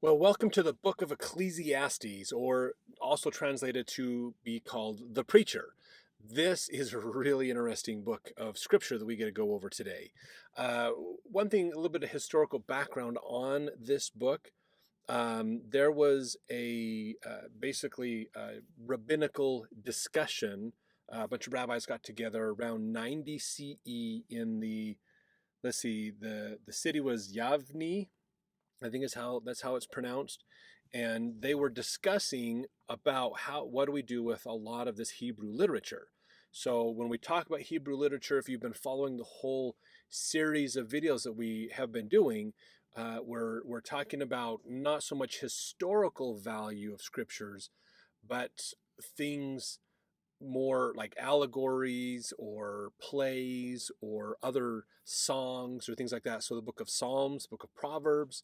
Well, welcome to the book of Ecclesiastes, or also translated to be called The Preacher. This is a really interesting book of scripture that we get to go over today. Uh, One thing, a little bit of historical background on this book. There was basically a rabbinical discussion. A bunch of rabbis got together around 90 CE in let's see, the city was Yavni, I think is how that's how it's pronounced. And they were discussing about what do we do with a lot of this Hebrew literature. So when we talk about Hebrew literature, if you've been following the whole series of videos that we have been doing, we're talking about not so much historical value of scriptures, but things more like allegories or plays or other songs or things like that. So the book of Psalms, book of Proverbs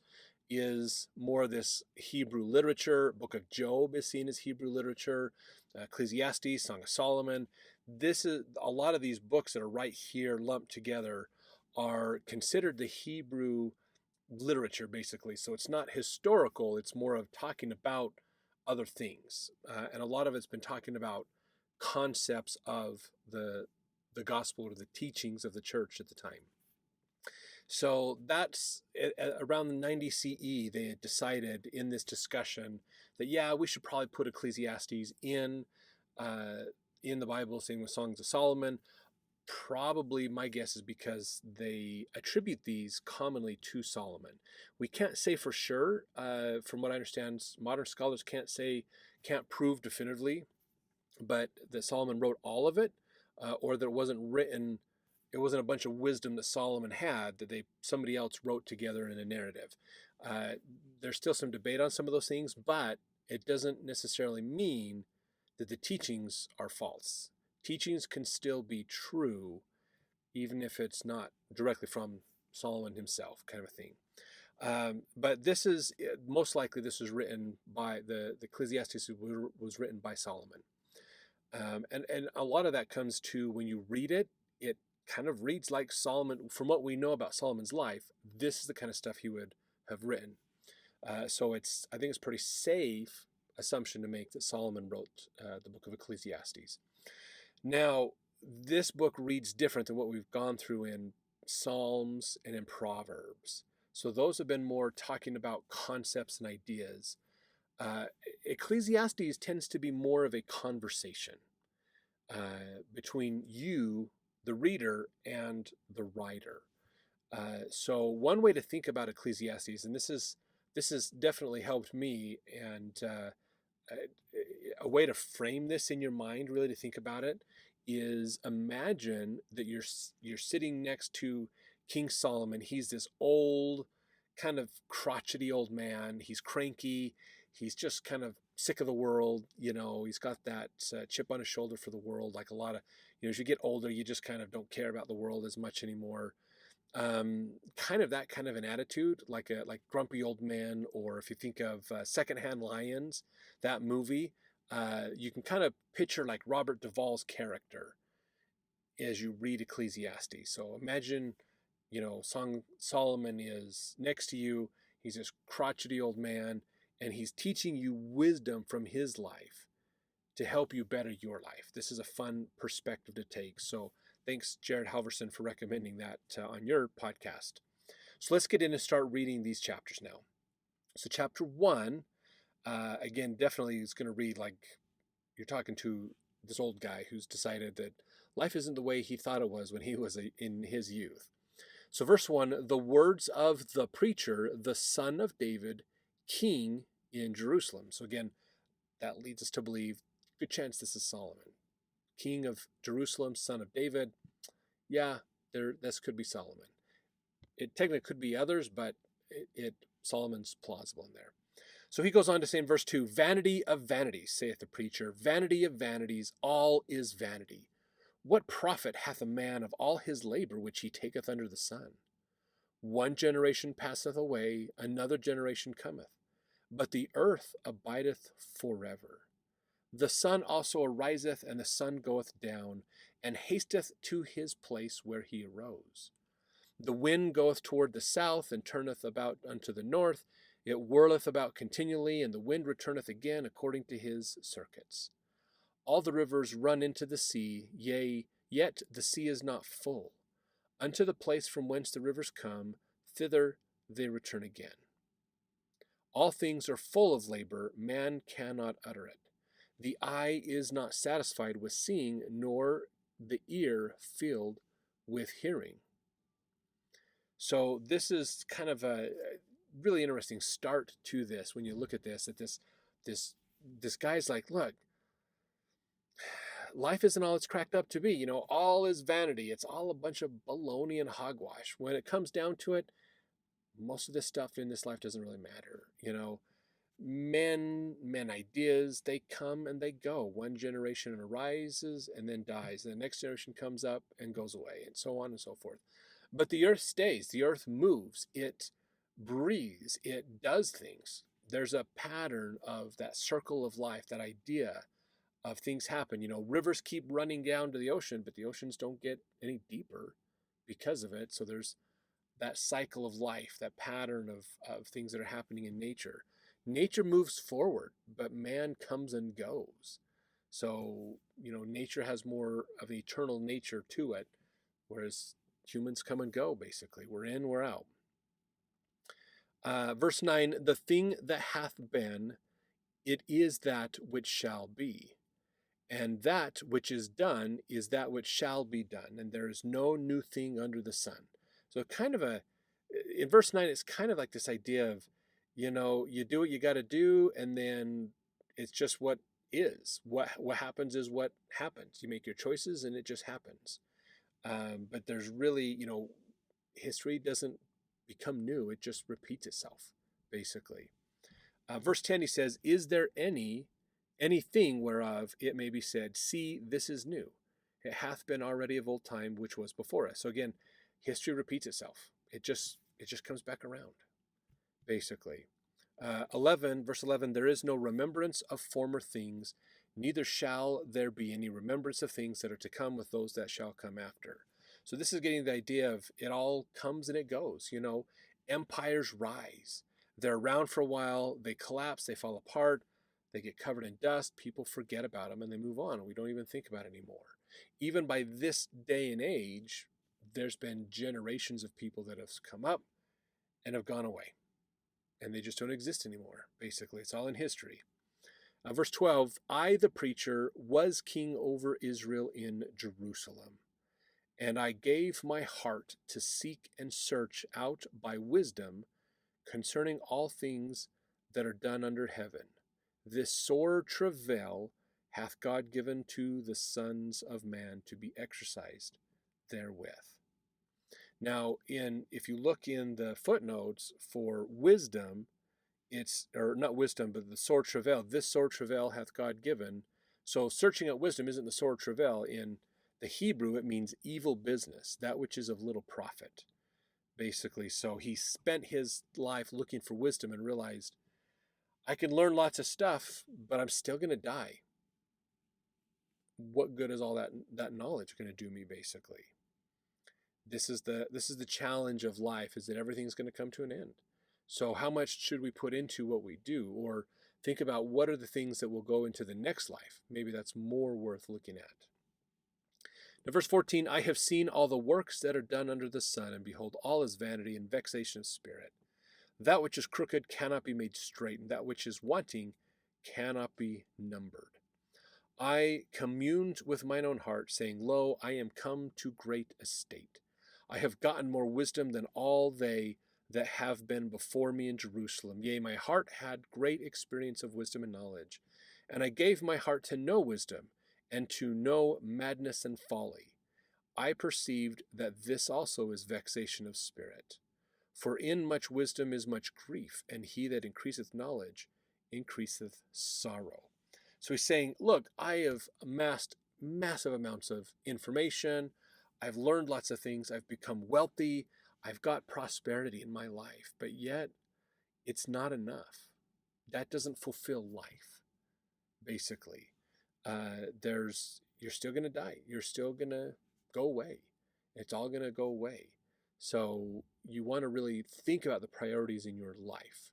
is more of this Hebrew literature. Book of Job is seen as Hebrew literature. Ecclesiastes, Song of Solomon. This is a lot of these books that are right here lumped together are considered the Hebrew literature basically. So it's not historical, it's more of talking about other things. And a lot of it's been talking about concepts of the gospel or the teachings of the church at the time. So that's around the 90 CE, they had decided in this discussion that, yeah, we should probably put Ecclesiastes uh, in the Bible, same with Songs of Solomon. Probably my guess is because they attribute these commonly to Solomon. We can't say for sure. From what I understand, modern scholars can't prove definitively, but that Solomon wrote all of it, or that it wasn't written. It wasn't a bunch of wisdom that Solomon had that somebody else wrote together in a narrative. Uh, there's still some debate on some of those things, but it doesn't necessarily mean that the teachings are false. Teachings can still be true, even if it's not directly from Solomon himself, kind of a thing. But this is most likely this was written by the Ecclesiastes was written by Solomon. And a lot of that comes to when you read it, it kind of reads like Solomon. From what we know about Solomon's life, this is the kind of stuff he would have written. So I think it's pretty safe assumption to make that Solomon wrote the book of Ecclesiastes. Now, this book reads different than what we've gone through in Psalms and in Proverbs. So those have been more talking about concepts and ideas. Uh, Ecclesiastes tends to be more of a conversation between you, the reader, and the writer. So one way to think about Ecclesiastes, and this has definitely helped me, and a way to frame this in your mind, really to think about it, is imagine that you're sitting next to King Solomon. He's this old, kind of crotchety old man. He's cranky. He's just kind of sick of the world. He's got that chip on his shoulder for the world. Like a lot of, as you get older, you just kind of don't care about the world as much anymore. Kind of that kind of an attitude, like Grumpy Old Man, or if you think of Secondhand Lions, that movie, you can kind of picture like Robert Duvall's character as you read Ecclesiastes. So imagine, Solomon is next to you. He's this crotchety old man, and he's teaching you wisdom from his life to help you better your life. This is a fun perspective to take. So thanks, Jared Halverson, for recommending that on your podcast. So let's get in and start reading these chapters now. So chapter 1, again, definitely is going to read like you're talking to this old guy who's decided that life isn't the way he thought it was when he was in his youth. So verse 1, the words of the preacher, the son of David, king in Jerusalem. So again, that leads us to believe, good chance this is Solomon. King of Jerusalem, son of David. Yeah, this could be Solomon. It technically could be others, but Solomon's plausible in there. So he goes on to say in verse 2, vanity of vanities, saith the preacher, vanity of vanities, all is vanity. What profit hath a man of all his labor which he taketh under the sun? One generation passeth away, another generation cometh, but the earth abideth forever. The sun also ariseth, and the sun goeth down, and hasteth to his place where he arose. The wind goeth toward the south, and turneth about unto the north. It whirleth about continually, and the wind returneth again according to his circuits. All the rivers run into the sea, yea, yet the sea is not full. Unto the place from whence the rivers come, thither they return again. All things are full of labor, man cannot utter it. The eye is not satisfied with seeing, nor the ear filled with hearing. So this is kind of a really interesting start to this when you look at this. That this guy's like, look, life isn't all it's cracked up to be. You know, all is vanity. It's all a bunch of baloney and hogwash. When it comes down to it, most of this stuff in this life doesn't really matter. You know, men ideas, they come and they go. One generation arises and then dies, and the next generation comes up and goes away, and so on and so forth. But the earth stays, the earth moves, it breathes, it does things. There's a pattern of that circle of life, that idea of things happen. You know, rivers keep running down to the ocean, but the oceans don't get any deeper because of it. So there's that cycle of life, that pattern of things that are happening in nature. Nature moves forward, but man comes and goes. So, you know, nature has more of an eternal nature to it, whereas humans come and go, basically. We're in, we're out. Verse 9, the thing that hath been, it is that which shall be. And that which is done is that which shall be done. And there is no new thing under the sun. So kind of in verse 9, it's kind of like this idea of, you know, you do what you got to do, and then it's just what is. What happens is what happens. You make your choices, and it just happens. But there's really, you know, history doesn't become new. It just repeats itself, basically. Verse 10, he says, is there anything whereof it may be said, see, this is new. It hath been already of old time, which was before us. So again, history repeats itself. It just comes back around, basically. 11, verse 11, there is no remembrance of former things, neither shall there be any remembrance of things that are to come with those that shall come after. So this is getting the idea of it all comes and it goes. You know, empires rise. They're around for a while, they collapse, they fall apart, they get covered in dust, people forget about them, and they move on, and we don't even think about it anymore. Even by this day and age, there's been generations of people that have come up and have gone away, and they just don't exist anymore, basically. It's all in history. Verse 12, I, the preacher, was king over Israel in Jerusalem, and I gave my heart to seek and search out by wisdom concerning all things that are done under heaven. This sore travail hath God given to the sons of man to be exercised therewith. Now, if you look in the footnotes for wisdom, it's, or not wisdom, but the sore travail. This sore travail hath God given. So searching out wisdom isn't the sore travail. In the Hebrew, it means evil business, that which is of little profit, basically. So he spent his life looking for wisdom and realized, I can learn lots of stuff, but I'm still going to die. What good is all that knowledge going to do me, basically? This is the challenge of life, is that everything's going to come to an end. So how much should we put into what we do, or think about what are the things that will go into the next life? Maybe that's more worth looking at. Now, verse 14, I have seen all the works that are done under the sun, and behold, all is vanity and vexation of spirit. That which is crooked cannot be made straight, and that which is wanting cannot be numbered. I communed with mine own heart, saying, Lo, I am come to great estate. I have gotten more wisdom than all they that have been before me in Jerusalem. Yea, my heart had great experience of wisdom and knowledge. And I gave my heart to know wisdom, and to know madness and folly. I perceived that this also is vexation of spirit. For in much wisdom is much grief, and he that increaseth knowledge increaseth sorrow. So he's saying, look, I have amassed massive amounts of information. I've learned lots of things. I've become wealthy. I've got prosperity in my life, but yet it's not enough. That doesn't fulfill life, basically. You're still going to die. You're still going to go away. It's all going to go away. So you want to really think about the priorities in your life.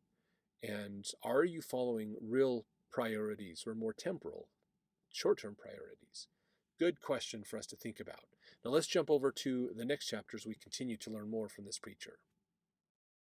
And are you following real priorities or more temporal, short-term priorities? Good question for us to think about. Now let's jump over to the next chapter as we continue to learn more from this preacher.